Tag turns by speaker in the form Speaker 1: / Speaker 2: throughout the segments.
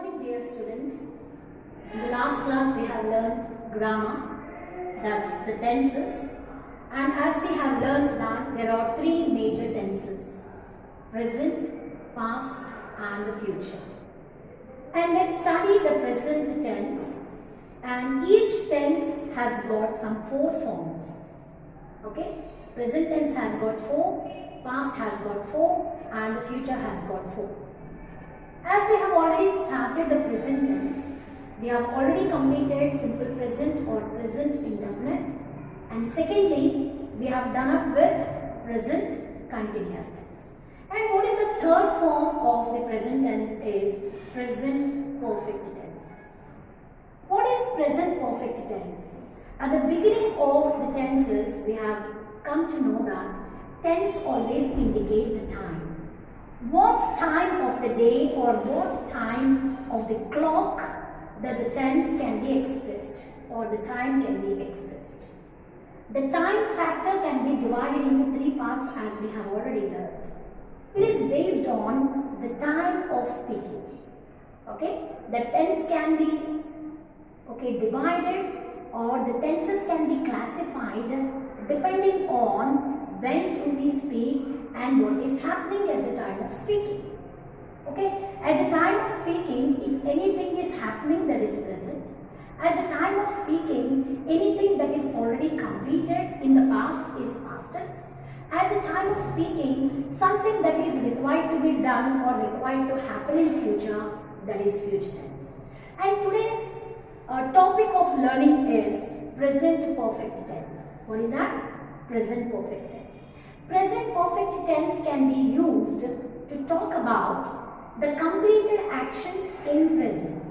Speaker 1: morning, dear students. In the last class we have learned grammar, that's the tenses, and as we have learned that there are three major tenses: present, past and the future. And let's study the present tense, and each tense has got some four forms. Okay, present tense has got four, past has got four and the future has got four. As we have already started the present tense, we have already completed simple present or present indefinite, and secondly we have done up with present continuous tense. And what is the third form of the present tense is present perfect tense. What is present perfect tense? At the beginning of the tenses we have come to know that tense always indicate the time. What time of the day or what time of the clock that the tense can be expressed or the time can be expressed. The time factor can be divided into three parts as we have already learned. It is based on the time of speaking. Okay, the tense can be divided, or the tenses can be classified depending on when do we speak and what is happening at the time of speaking. Okay, at the time of speaking, if anything is happening, that is present. At the time of speaking, anything that is already completed in the past is past tense. At the time of speaking, something that is required to be done or required to happen in future, that is future tense. And today's topic of learning is present perfect tense. What is that? Present perfect tense. Present perfect tense can be used to talk about the completed actions in present.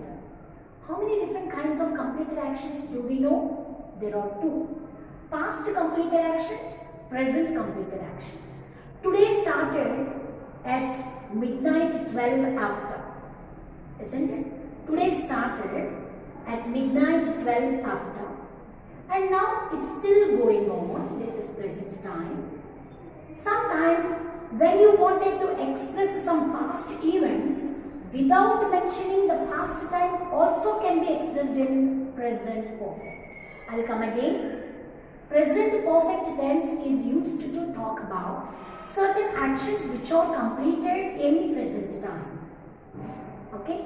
Speaker 1: How many different kinds of completed actions do we know? There are two. Past completed actions, present completed actions. Today started at midnight 12 after. Isn't it? Today started at midnight 12 after. And now it's still going on. This is present time. Sometimes when you wanted to express some past events without mentioning the past time also can be expressed in present perfect. I'll come again. Present perfect tense is used to talk about certain actions which are completed in present time. Okay?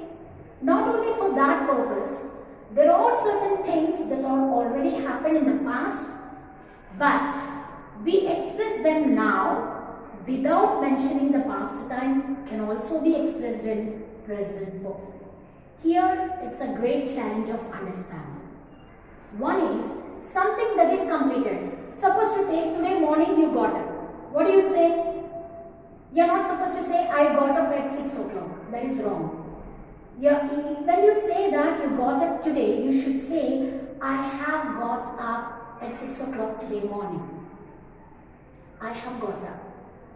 Speaker 1: Not only for that purpose, there are certain things that are already happened in the past, but we express them now without mentioning the past time can also be expressed in present perfect. Here it's a great challenge of understanding. One is something that is completed. Suppose to take today morning you got up. What do you say? You are not supposed to say I got up at 6 o'clock. That is wrong. When you say that you got up today, you should say I have got up at 6 o'clock today morning. I have got up.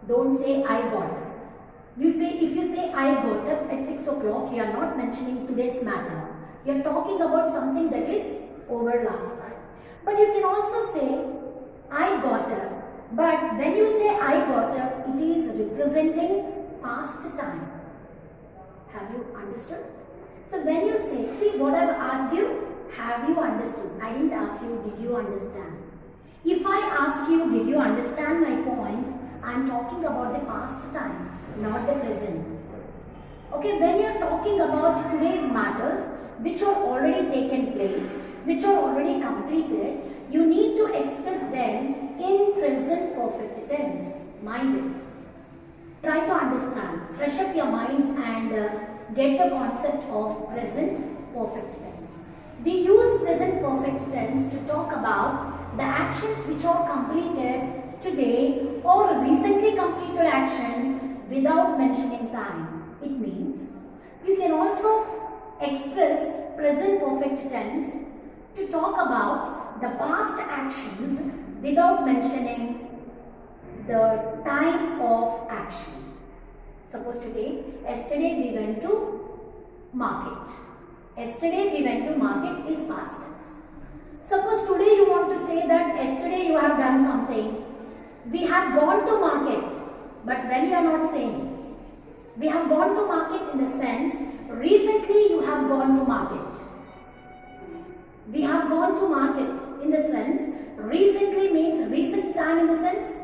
Speaker 1: Don't say I got up. If you say I got up at 6 o'clock, you are not mentioning today's matter. You are talking about something that is over last time. But you can also say I got up. But when you say I got up, it is representing past time. Have you understood? So when you say, see what I have asked you, have you understood? I didn't ask you, did you understand? If I ask you, did you understand my point? I am talking about the past time, not the present. Okay, when you are talking about today's matters, which are already taken place, which are already completed, you need to express them in present perfect tense. Mind it. Try to understand, fresh up your minds and get the concept of present perfect tense. We use present perfect tense to talk about the actions which are completed today or recently completed actions without mentioning time. It means you can also express present perfect tense to talk about the past actions without mentioning the time of action. Suppose today, yesterday we went to market. Yesterday we went to market is past tense. Suppose today you want to say that yesterday you have done something. We have gone to market, but when you are not saying, We have gone to market in the sense, recently you have gone to market. We have gone to market in the sense, recently means recent time in the sense,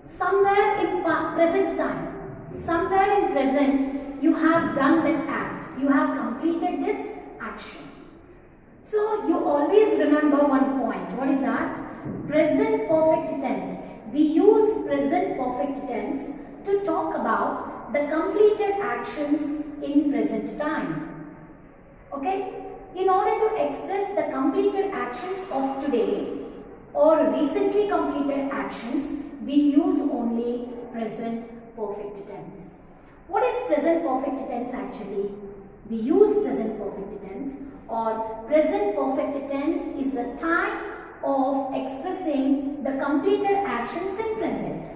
Speaker 1: somewhere in present time. Somewhere in present, you have done that act. You have completed this action. So, you always remember one point. What is that? Present perfect tense. We use present perfect tense to talk about the completed actions in present time. Okay? In order to express the completed actions of today or recently completed actions, we use only present perfect tense. What is present perfect tense actually? We use present perfect tense, or present perfect tense is the time of expressing the completed actions in present.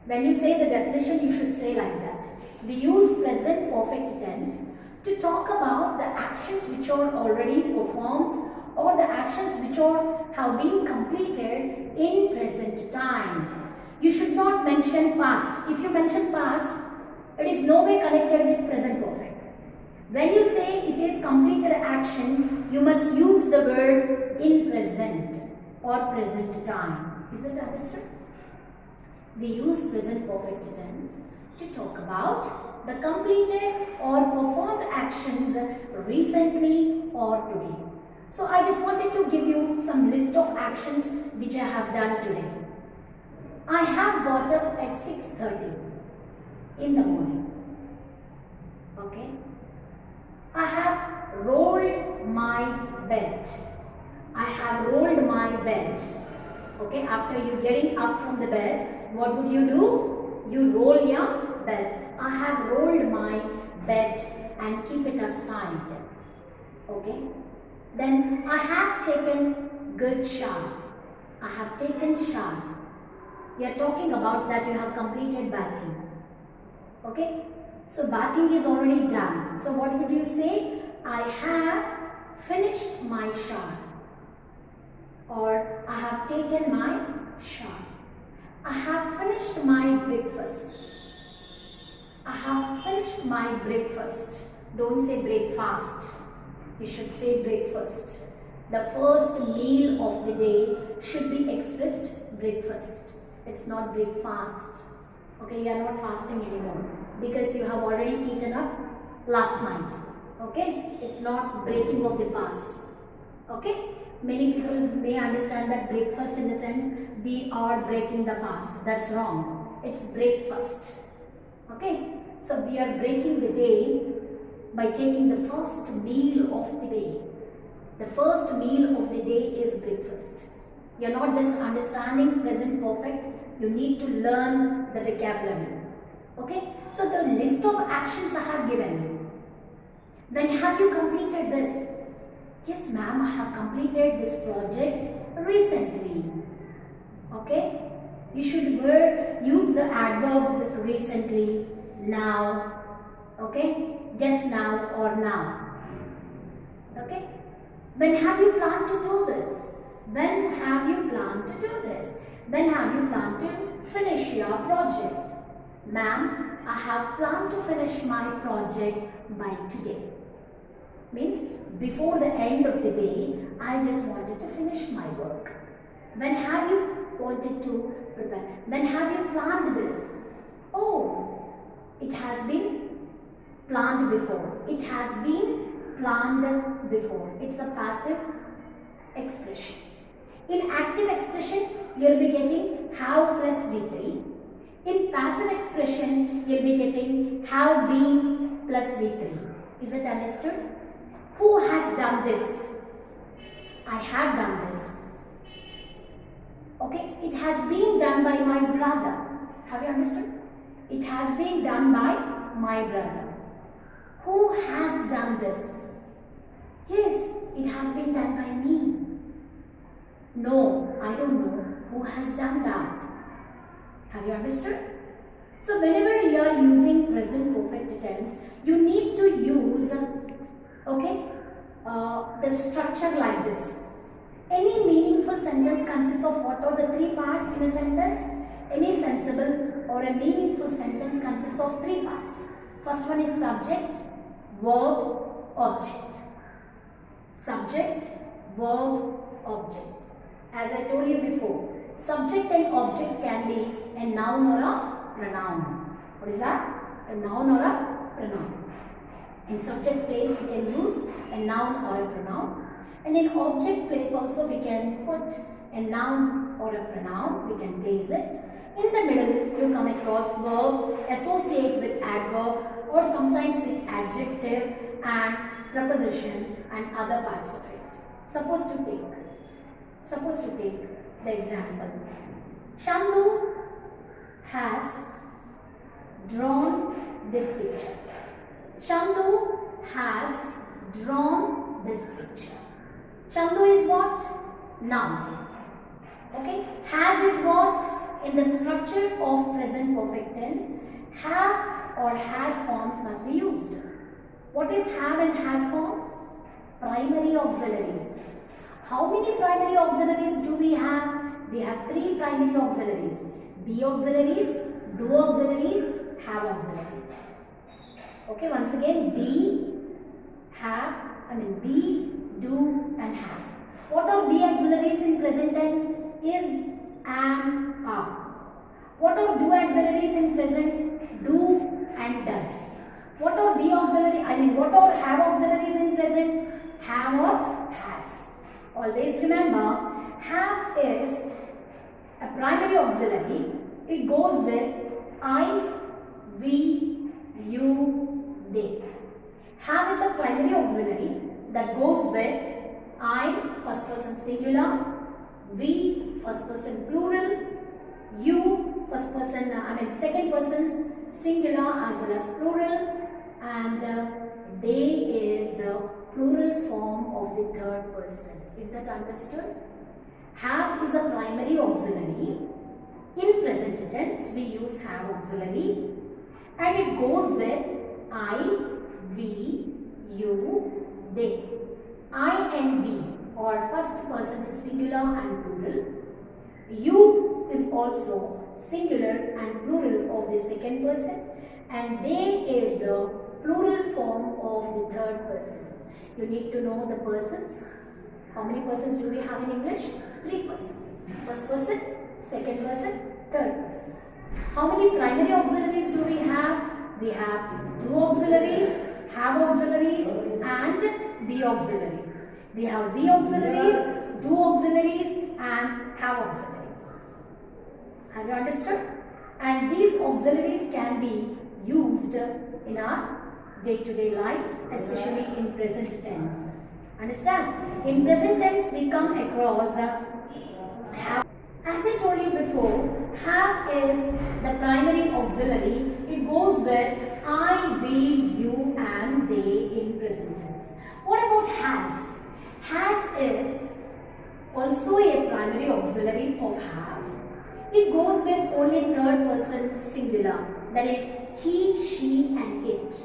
Speaker 1: When you say the definition, you should say like that. We use present perfect tense to talk about the actions which are already performed or the actions which have been completed in present time. You should not mention past. If you mention past, it is no way connected with present perfect. When you say it is completed action, you must use the word in present or present time. Is it understood? We use present perfect tense to talk about the completed or performed actions recently or today. So I just wanted to give you some list of actions which I have done today. I have got up at 6:30 in the morning. Okay. I have rolled my bed. I have rolled my bed. Okay. After you getting up from the bed, what would you do? You roll your bed. I have rolled my bed and keep it aside. Okay. Then I have taken good shower. I have taken shower. You are talking about that you have completed bathing. Okay. So bathing is already done. So what would you say? I have finished my shower. Or I have taken my shower. I have finished my breakfast. I have finished my breakfast. Don't say breakfast. You should say breakfast. The first meal of the day should be expressed breakfast. It's not breakfast. Okay, you are not fasting anymore because you have already eaten up last night. Okay, it's not breaking of the fast. Okay, many people may understand that breakfast in the sense we are breaking the fast. That's wrong. It's breakfast. Okay, so we are breaking the day by taking the first meal of the day. The first meal of the day is breakfast. You are not just understanding present perfect, you need to learn the vocabulary. Okay, so the list of actions I have given you. When have you completed this? Yes ma'am, I have completed this project recently. Okay, you should use the adverbs recently, now, okay, just now or now. Okay, when have you planned to do this? When have you planned to do this? When have you planned to finish your project? Ma'am, I have planned to finish my project by today. Means before the end of the day, I just wanted to finish my work. When have you wanted to prepare? When have you planned this? Oh, it has been planned before. It has been planned before. It's a passive expression. In active expression, you'll be getting have plus V3. In passive expression, you'll be getting have been plus V3. Is it understood? Who has done this? I have done this. Okay, it has been done by my brother. Have you understood? It has been done by my brother. Who has done this? Yes, it has been done by me. No, I don't know who has done that. Have you understood? So whenever you are using present perfect tense, you need to use, okay, the structure like this. Any meaningful sentence consists of what are the three parts in a sentence? Any sensible or a meaningful sentence consists of three parts. First one is subject, verb, object. Subject, verb, object. As I told you before, subject and object can be a noun or a pronoun. What is that? A noun or a pronoun. In subject place we can use a noun or a pronoun. And in object place also we can put a noun or a pronoun. We can place it. In the middle you come across verb, associate with adverb or sometimes with adjective and preposition and other parts of it. Suppose to take the example. Chandu has drawn this picture. Chandu has drawn this picture. Chandu is what? Noun. Okay. Has is what? In the structure of present perfect tense, have or has forms must be used. What is have and has forms? Primary auxiliaries. How many primary auxiliaries do we have? We have 3 primary auxiliaries. Be auxiliaries, do auxiliaries, have auxiliaries. Okay, once again, be, do and have. What are be auxiliaries in present tense? Is, am, are. What are do auxiliaries in present? Do and does. What are be auxiliary? What are have auxiliaries in present? Have or has. Always remember, have is a primary auxiliary. It goes with I, we, you, they. Have is a primary auxiliary that goes with I, first person singular, we, first person plural, you, first person, second person singular as well as plural, and they is the plural form of the third person. Is that understood? Have is a primary auxiliary. In present tense, we use have auxiliary and it goes with I, we, you, they. I and we are first persons singular and plural. You is also singular and plural of the second person, and they is the plural form of the third person. You need to know the persons. How many persons do we have in English? 3 persons. First person, second person, third person. How many primary auxiliaries do we have? We have do auxiliaries, have auxiliaries and be auxiliaries. We have be auxiliaries, do auxiliaries and have auxiliaries. Have you understood? And these auxiliaries can be used in our day-to-day life, especially in present tense. Understand? In present tense we come across have. As I told you before, have is the primary auxiliary. It goes with I, we, you and they in present tense. What about has? Has is also a primary auxiliary of have. It goes with only third person singular, that is he, she and it.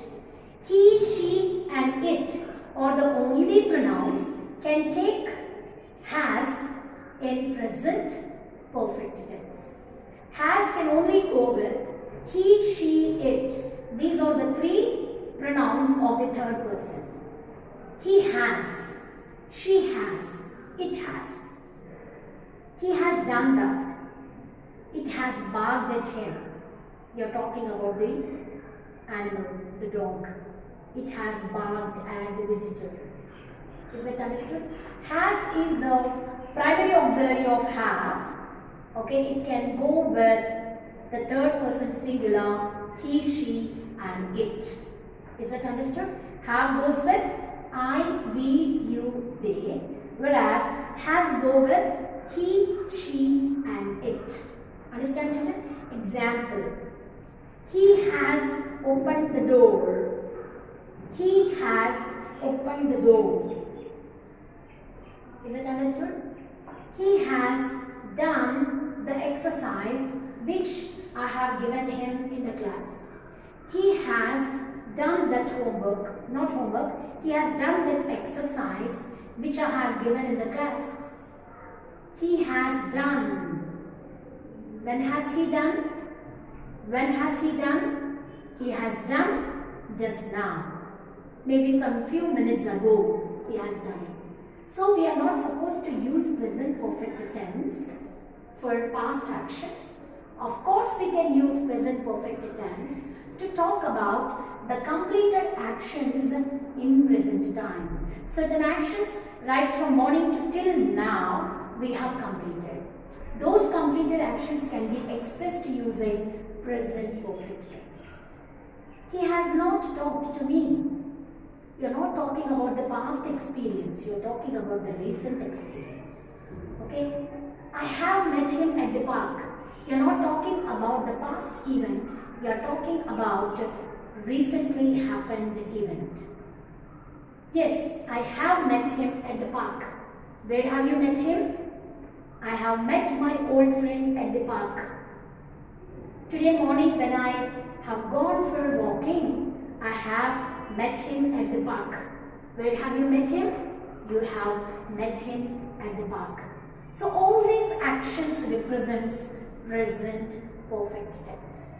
Speaker 1: He, she and it are the only pronouns can take has in present perfect tense. Has can only go with he, she, it. These are the 3 pronouns of the third person. He has, she has, it has. He has done that. It has barked at him. You are talking about the animal, the dog. It has barked at the visitor. Is it understood? Has is the primary auxiliary of have. Okay, it can go with the third person singular, he, she and it. Is that understood? Have goes with I, we, you, they, whereas has go with he, she and it. Understand, children? Example. He has opened the door. He has opened the door. Is it understood? He has done the exercise which I have given him in the class. He has done that homework, not homework, he has done that exercise which I have given in the class. He has done. When has he done? When has he done? He has done just now. Maybe some few minutes ago he has done it. So we are not supposed to use present perfect tense for past actions. Of course we can use present perfect tense to talk about the completed actions in present time. Certain actions right from morning to till now we have completed. Those completed actions can be expressed using present perfect tense. He has not talked to me. You are not talking about the past experience, you are talking about the recent experience. Okay? I have met him at the park. You are not talking about the past event, you are talking about recently happened event. Yes, I have met him at the park. Where have you met him? I have met my old friend at the park. Today morning when I have gone for walking, I have met him at the park. Where have you met him? You have met him at the park. So all these actions represents present perfect tense.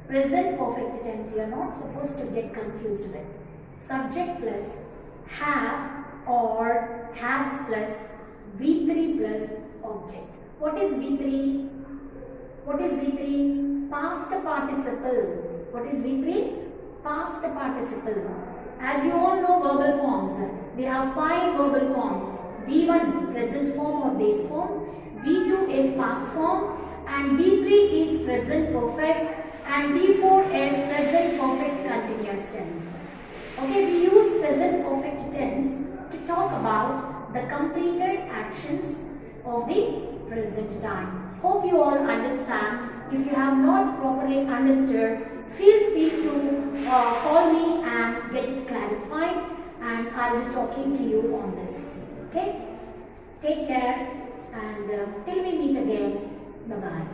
Speaker 1: Present perfect tense you are not supposed to get confused with. Subject plus have or has plus V3 plus object. What is V3? What is V3? Past participle. What is V3? Past participle. As you all know verbal forms, we have 5 verbal forms. V1 present form or base form, V2 is past form, and V3 is present perfect, and V4 is present perfect continuous tense. Okay, we use present perfect tense to talk about the completed actions of the present time. Hope you all understand. If you have not properly understood, feel free to call me and get it clarified, and I will be talking to you on this. Okay? Take care, and till we meet again, bye-bye.